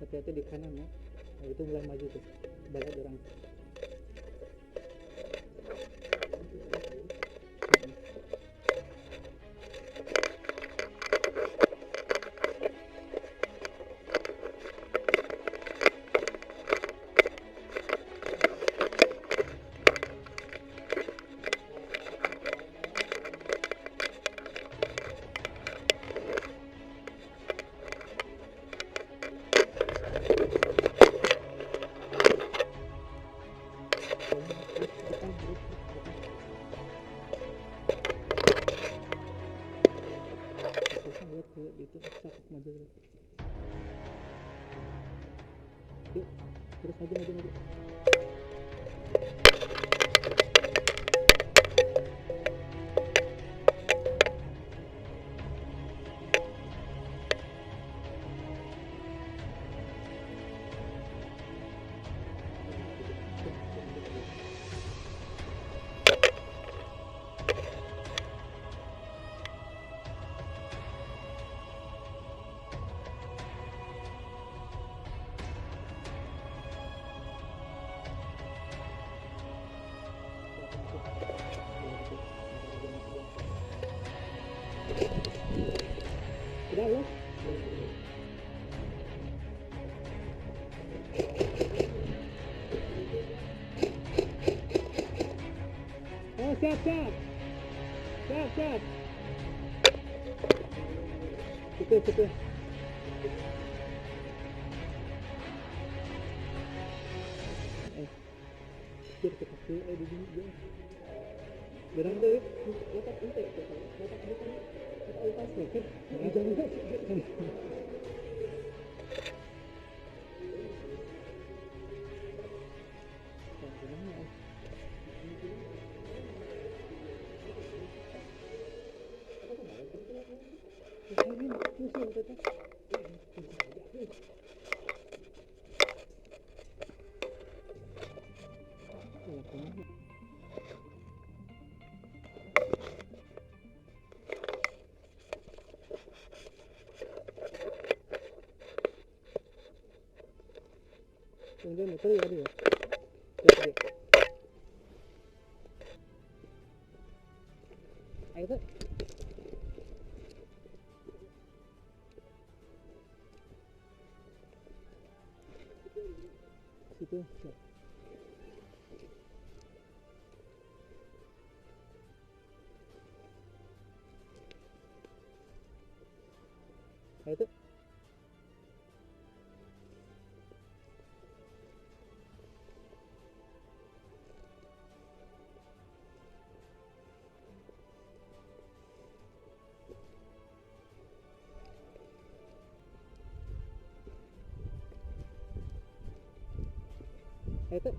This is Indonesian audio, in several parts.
hati-hati di kanan ya. Nah, itu mulai maju tuh balik orang. Itu sakit maju yuk, terus maju. Udah ya. Oh, siap. Situ. Kita pakai di sini dia. Berang deh, letak ente, letak bukan letak sedikit, jangan. Kemudian muter ya dia. Ayo tuh. Situ. Ayo tuh. Itu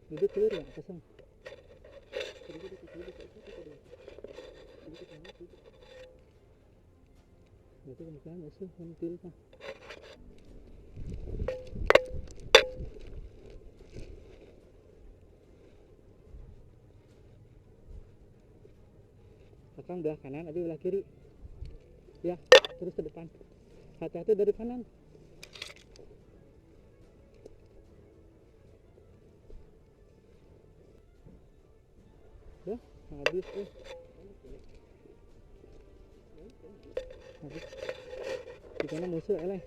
duduk dulu ya, kosong. Itu kemungkinan musuh mentil kan. Akang belah kanan, Abi belah kiri. Ya, terus ke depan. Hati-hati dari kanan. Ya, habis tuh. Habis. Di sana musuh eleh.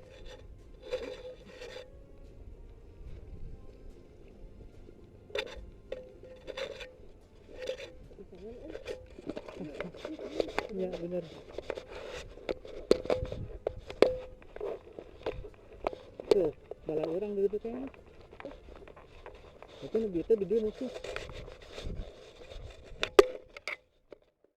Ya benar. Tuh, balai orang begitu kan. Itu begitu di dia musuh.